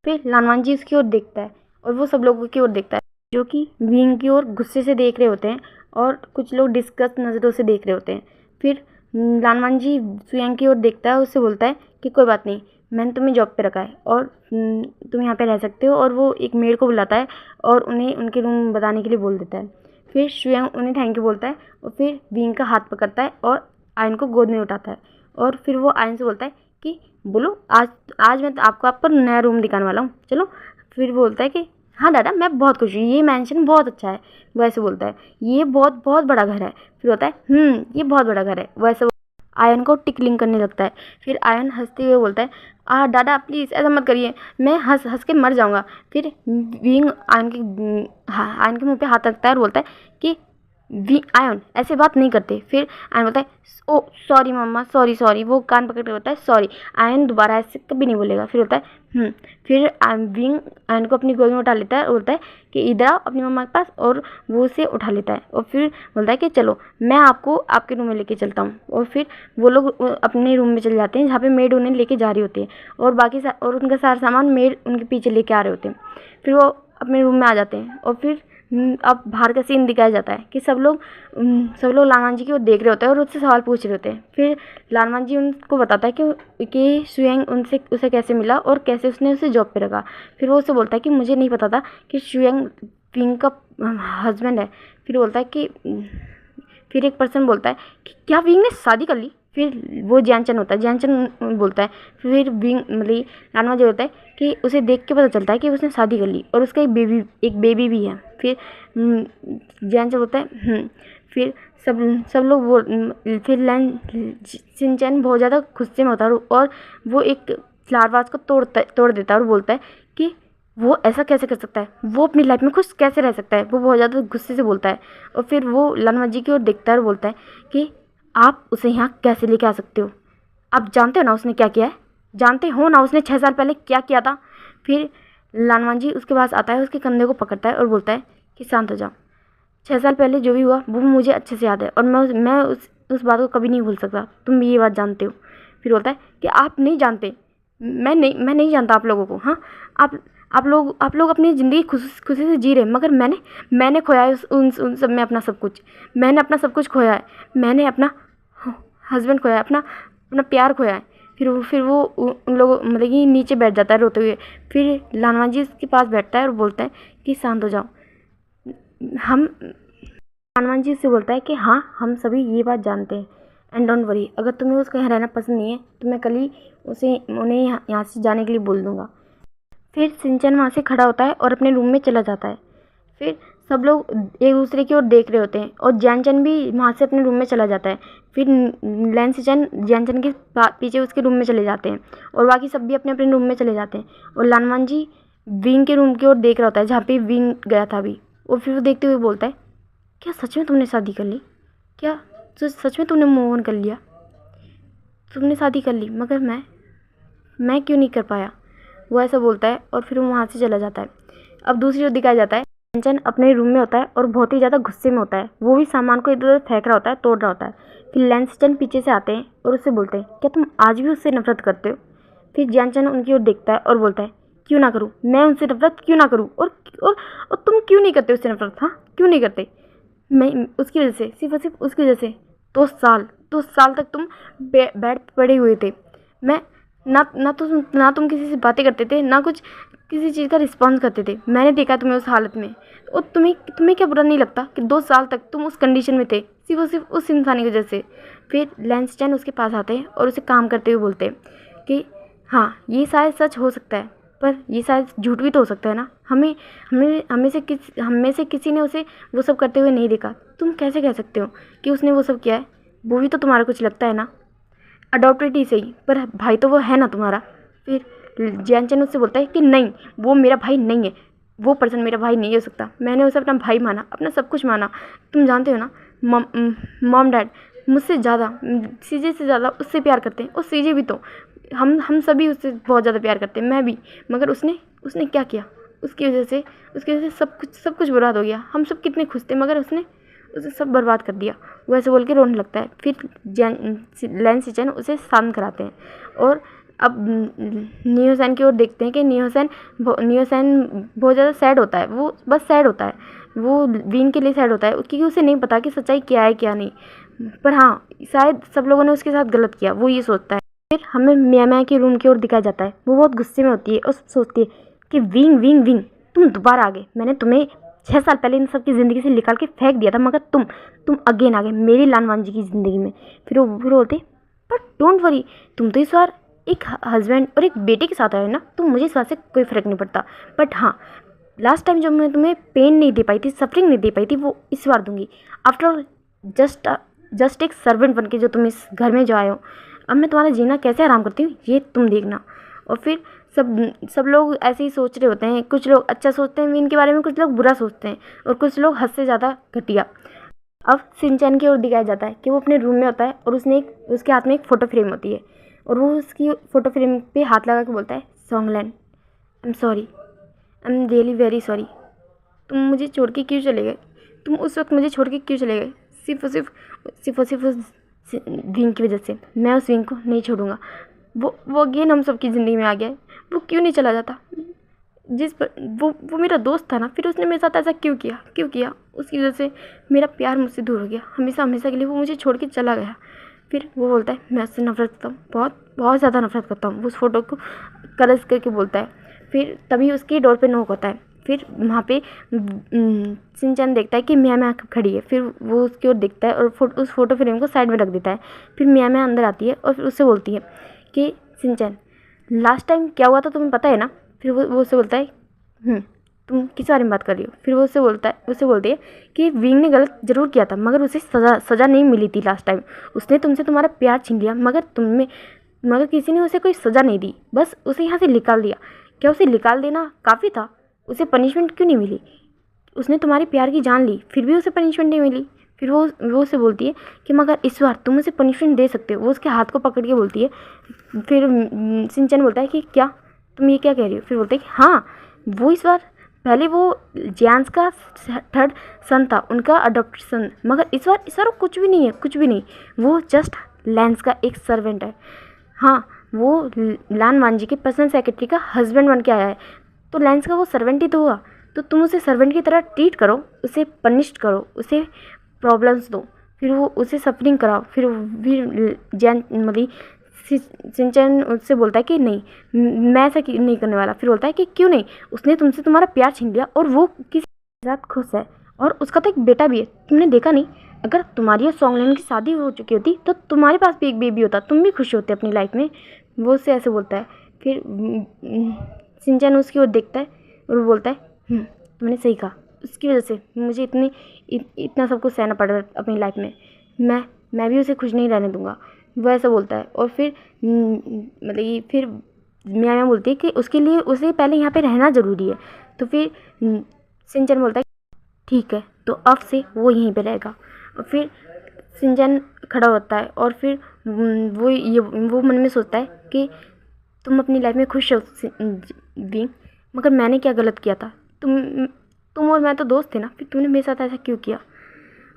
फिर लानवान जी उसकी ओर देखता है और वो सब लोगों की ओर देखता है जो कि विंग की ओर गुस्से से देख रहे होते हैं, और कुछ लोग डिस्कस नज़रों से देख रहे होते हैं। फिर लानवान जी शुयांग की ओर देखता है और उससे बोलता है कि कोई बात नहीं, मैंने तुम्हें जॉब पे रखा है और तुम यहाँ पे रह सकते हो। और वो एक मेड को बुलाता है और उन्हें उनके रूम बताने के लिए बोल देता है। फिर शुयांग उन्हें थैंक यू बोलता है और फिर विंग का हाथ पकड़ता है और आयन को गोद में उठाता है, और फिर वो आयन से बोलता है कि बोलो, आज मैं आपको नया रूम दिखाने वाला हूँ, चलो। फिर बोलता है कि हाँ दादा, मैं बहुत खुश हूँ, ये मैंशन बहुत अच्छा है। वैसे बोलता है ये बहुत बहुत बड़ा घर है। फिर होता है ये बहुत बड़ा घर है। वैसे आयन को टिकलिंग करने लगता है। फिर आयन हंसते हुए बोलता है दादा प्लीज़ ऐसा मत करिए, मैं हंस हंस के मर जाऊँगा। फिर विंग आयन के मुँह पे हाथ रखता है और बोलता है कि आयन ऐसे बात नहीं करते। फिर आयन बोलता है ओ सॉरी मम्मा, सॉरी। वो कान पकड़ के बोलता है सॉरी। आयन दोबारा ऐसे कभी नहीं बोलेगा। फिर होता है फिर विंग आयन को अपनी गोद में उठा लेता है और बोलता है कि इधर आओ अपनी मम्मा के पास, और वो उसे उठा लेता है और फिर बोलता है कि चलो मैं आपको आपके रूम में लेके चलता हूँ। और फिर वो लोग अपने रूम में चले जाते हैं जहाँ पे मेड उन्हें लेके जा रही होती है, और उनका सारा सामान मेड उनके पीछे लेके आ रहे होते हैं। फिर वो अपने रूम में आ जाते हैं और फिर अब बाहर का सीन दिखाया जाता है कि सब लोग लानवान जी की ओर देख रहे होते हैं और उससे सवाल पूछ रहे होते हैं। फिर लानवान जी उनको बताता है कि शुयांग उसे कैसे मिला और कैसे उसने उसे जॉब पे रखा। फिर वो उससे बोलता है कि मुझे नहीं पता था कि शुयांग विंग का हस्बैंड है। फिर बोलता है कि फिर एक पर्सन बोलता है कि क्या विंग ने शादी कर ली। फिर वो जैनचन होता है, जैनचन बोलता है। फिर विंग मतलब लानवान जी बोलता है कि उसे देख के पता चलता है कि उसने शादी कर ली और उसका एक बेबी भी है। फिर जैनचन बोलता है फिर सब लोग फिर सिंचन बहुत ज़्यादा गुस्से में होता है और वो एक फ्लावर को तोड़ देता है और बोलता है कि वो ऐसा कैसे कर सकता है, वो अपनी लाइफ में खुश कैसे रह सकता है। वो बहुत ज़्यादा गुस्से से बोलता है और फिर वो लानवान जी की ओर देखता है और बोलता है कि आप उसे यहाँ कैसे लेके आ सकते हो, आप जानते हो ना उसने क्या किया है, जानते हो ना उसने 6 साल पहले क्या किया था। फिर लानवान जी उसके पास आता है, उसके कंधे को पकड़ता है और बोलता है कि शांत हो जाओ, 6 साल पहले जो भी हुआ वो मुझे अच्छे से याद है और मैं उस बात को कभी नहीं भूल सकता, तुम भी ये बात जानते हो। फिर बोलता है कि आप नहीं जानते, मैं नहीं जानता आप लोगों को। हाँ, आप लोग अपनी ज़िंदगी खुशी से जी रहे हैं, मगर मैंने खोया है उन सब में अपना सब कुछ। मैंने अपना सब कुछ खोया है, मैंने अपना हस्बैंड खोया है, अपना प्यार खोया है। फिर वो उन लोगों मतलब कि नीचे बैठ जाता है रोते हुए। फिर लानवान जी उसके पास बैठता है और बोलता है कि शांत हो जाओ। हनुमान जी से बोलता है कि हाँ, हम सभी ये बात जानते हैं, एंड डोंट वरी, अगर तुम्हें उसका यहाँ रहना पसंद नहीं है तो मैं कल ही उन्हें यहाँ से जाने के लिए बोल दूँगा। फिर सिंचन वहाँ से खड़ा होता है और अपने रूम में चला जाता है। फिर सब लोग एक दूसरे की ओर देख रहे होते हैं और जैनचन भी वहाँ से अपने रूम में चला जाता है। फिर लेंसिचन जैनचन के पीछे उसके रूम में चले जाते हैं और बाकी सब भी अपने अपने रूम में चले जाते हैं। और लानवान जी विंग के रूम की ओर देख रहा होता है जहाँ पे विंग गया था अभी। और फिर वो देखते हुए बोलता है, क्या सच में तुमने शादी कर ली? क्या सच में तुमने मूव ऑन कर लिया? तुमने शादी कर ली, मगर मैं क्यों नहीं कर पाया? वो ऐसा बोलता है और फिर वो वहाँ से चला जाता है। अब दूसरी ओर दिखाया जाता है, कंचन अपने रूम में होता है और बहुत ही ज़्यादा गुस्से में होता है। वो भी सामान को इधर उधर फेंक रहा होता है, तोड़ रहा होता है। फिर लेंसचन पीछे से आते हैं और उससे बोलते हैं, क्या तुम आज भी उससे नफरत करते हो? फिर जैनचन उनकी ओर देखता है और बोलता है, क्यों ना करूँ, मैं उनसे नफरत क्यों ना करूँ, और तुम क्यों नहीं करते उससे नफरत? हाँ, क्यों नहीं करते? मैं उसकी वजह से, सिर्फ और सिर्फ उसकी वजह से 2 साल तक तुम बेड पड़े हुए थे। मैं ना तुम किसी से बातें करते थे, ना कुछ किसी चीज़ का रिस्पॉन्स करते थे। मैंने देखा तुम्हें उस हालत में, और तुम्हें क्या बुरा नहीं लगता कि 2 साल तक तुम उस कंडीशन में थे, सिर्फ उस इंसान की वजह से। फिर लैंसस्टाइन उसके पास आते हैं और उसे काम करते हुए बोलते हैं कि हाँ, ये शायद सच हो सकता है, पर ये शायद झूठ भी तो हो सकता है ना। हमें हमें हमें से किसी ने उसे वो सब करते हुए नहीं देखा। तुम कैसे कह सकते हो कि उसने वो सब किया है? वो भी तो तुम्हारा कुछ लगता है ना, अडॉप्टेड ही सही, पर भाई तो वो है ना तुम्हारा। फिर ज्ञानचंद उससे बोलता है कि नहीं, वो मेरा भाई नहीं है, वो पर्सन मेरा भाई नहीं हो सकता। मैंने उसे अपना भाई माना, अपना सब कुछ माना। तुम जानते हो ना, मॉम डैड मुझसे ज़्यादा, सीजे से ज़्यादा उससे प्यार करते हैं, और सीजे भी तो, हम सभी उससे बहुत ज़्यादा प्यार करते हैं, मैं भी। मगर उसने उसने क्या किया? उसकी वजह से सब कुछ बर्बाद हो गया। हम सब कितने खुश थे, मगर उसने उसे सब बर्बाद कर दिया। वो ऐसे बोल के रोने लगता है। फिर लैंसस्टाइन उसे शांत कराते हैं, और अब नियोसैन की ओर देखते हैं कि नियोसैन बहुत ज़्यादा सैड होता है। वो बस सैड होता है, वो वीन के लिए सैड होता है, क्योंकि उसे नहीं पता कि सच्चाई क्या है क्या नहीं। पर हाँ, शायद सब लोगों ने उसके साथ गलत किया, वो ये सोचता है। फिर हमें मिया के रूम की ओर दिखाया जाता है। वो बहुत गुस्से में होती है और सोचती है कि विंग विंग विंग, तुम दोबारा आ गए। मैंने तुम्हें 6 साल पहले इन सबकी ज़िंदगी से निकाल के फेंक दिया था, मगर तुम अगेन आ गए मेरी लानवांजी की ज़िंदगी में। फिर वो बोलते, बट डोंट वरी, तुम तो इस बार एक हस्बैंड और एक बेटे के साथ आए हो ना, तो मुझे इस बात से कोई फ़र्क नहीं पड़ता। बट हाँ, लास्ट टाइम जब मैं तुम्हें पेन नहीं दे पाई थी, सफरिंग नहीं दे पाई थी, वो इस बार दूंगी। आफ्टर ऑल, जस्ट जस्ट एक सर्वेंट बन के जो तुम इस घर में जो आए हो, अब मैं तुम्हारा जीना कैसे आराम करती हूँ ये तुम देखना। और फिर सब लोग ऐसे ही सोच रहे होते हैं। कुछ लोग अच्छा सोचते हैं वीन के बारे में, कुछ लोग बुरा सोचते हैं, और कुछ लोग हद से ज़्यादा घटिया। अब सिंचैन की ओर दिखाया जाता है कि वो अपने रूम में होता है, और उसके हाथ में एक फ़ोटो फ्रेम होती है, और वो उसकी फ़ोटो फ्रेम पे हाथ लगा के बोलता है, सॉन्गलैंड, I am sorry, I am really very sorry. तुम मुझे छोड़ के क्यों चले गए? तुम उस वक्त मुझे छोड़ के क्यों चले गए? सिर्फ उस विंग की वजह से। मैं उस विंग को नहीं छोड़ूंगा। वो अगेन हम सबकी ज़िंदगी में आ गया है। वो क्यों नहीं चला जाता? जिस पर वो मेरा दोस्त था ना, फिर उसने मेरे साथ ऐसा क्यों किया? उसकी वजह से मेरा प्यार मुझसे दूर हो गया, हमेशा हमेशा के लिए वो मुझे छोड़ के चला गया। फिर वो बोलता है, मैं उससे नफ़रत करता हूँ, बहुत बहुत ज़्यादा नफ़रत करता हूँ। उस फ़ोटो को करस करके बोलता है। फिर तभी उसकी डोर पे नॉक होता है। फिर वहाँ पे सिंचैन देखता है कि मिया खड़ी है। फिर वो उसकी ओर देखता है और उस फोटो फ्रेम को साइड में रख देता है। फिर मिया अंदर आती है और फिर उससे बोलती है कि सिंचैन, लास्ट टाइम क्या हुआ था तुम्हें पता है ना? फिर वो उससे बोलता है, तुम किस बारे में बात कर रही हो? फिर वो उससे बोलती है कि विंग ने गलत ज़रूर किया था, मगर उसे सज़ा नहीं मिली थी लास्ट टाइम। उसने तुमसे तुम्हारा प्यार छीन लिया, मगर किसी ने उसे कोई सज़ा नहीं दी, बस उसे यहाँ से निकाल दिया। क्या उसे निकाल देना काफ़ी था? उसे पनिशमेंट क्यों नहीं मिली? उसने तुम्हारे प्यार की जान ली, फिर भी उसे पनिशमेंट नहीं मिली। फिर वो उसे बोलती है कि मगर इस बार तुम उसे पनिशमेंट दे सकते हो। वो उसके हाथ को पकड़ के बोलती है। फिर सिंचन बोलता है कि क्या, तुम ये क्या कह रही हो? फिर बोलते हैं कि हाँ, वो इस बार, पहले वो जैन्स का 3rd सन था, उनका अडॉप्टेड सन, मगर इस बार वो कुछ भी नहीं है, कुछ भी नहीं। वो जस्ट लैंस का एक सर्वेंट है। हाँ, वो लान वांजी के पर्सनल सेक्रेटरी का हस्बैंड बन के आया है, तो लैंस का वो सर्वेंट ही तो हुआ। तो तुम उसे सर्वेंट की तरह ट्रीट करो, उसे पनिश करो, उसे प्रॉब्लम्स दो, फिर वो उसे सफरिंग कराओ। फिर जैन मतलब सिंचन उससे बोलता है कि नहीं, मैं ऐसा नहीं करने वाला। फिर बोलता है कि क्यों नहीं? उसने तुमसे तुम्हारा प्यार छीन लिया, और वो किसी के साथ खुश है, और उसका तो एक बेटा भी है। तुमने देखा नहीं? अगर तुम्हारी और सॉन्गलैंड की शादी हो चुकी होती तो तुम्हारे पास भी एक बेबी होता, तुम भी खुश होते अपनी लाइफ में। वो उससे ऐसे बोलता है। फिर सिंचन उसकी ओर देखता है और वो बोलता है, तुमने सही कहा, उसकी वजह से मुझे इतना सब कुछ सहना पड़ रहा है अपनी लाइफ में। मैं भी उसे खुश नहीं रहने दूंगा। वो ऐसा बोलता है। और फिर मतलब कि फिर मियाँ बोलती है कि उसके लिए उसे पहले यहाँ पे रहना ज़रूरी है। तो फिर सिंचन बोलता है, ठीक है, तो अब से वो यहीं पे रहेगा। और फिर सिंचन खड़ा होता है, और फिर वो मन में सोचता है कि तुम अपनी लाइफ में खुश हो भी, मगर मैंने क्या गलत किया था? तुम और मैं तो दोस्त थे ना, फिर तुमने मेरे साथ ऐसा क्यों किया?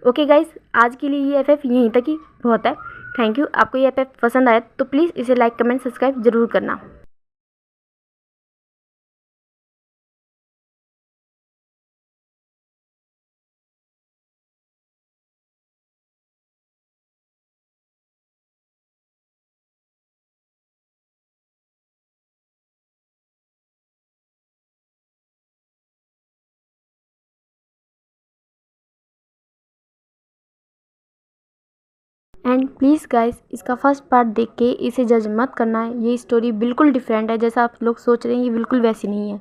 ओके गाइस, आज के लिए ये एफएफ यहीं तक ही बहुत है। Thank you. आपको ये एफएफ पसंद आया तो प्लीज़ इसे लाइक, कमेंट, सब्सक्राइब ज़रूर करना। एंड प्लीज़ गाइस, इसका फर्स्ट पार्ट देख के इसे जज मत करना है। ये स्टोरी बिल्कुल डिफरेंट है, जैसा आप लोग सोच रहे हैं ये बिल्कुल वैसी नहीं है।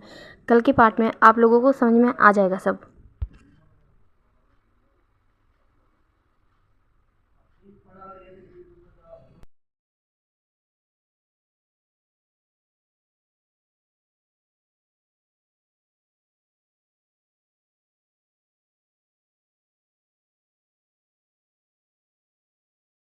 कल के पार्ट में आप लोगों को समझ में आ जाएगा सब।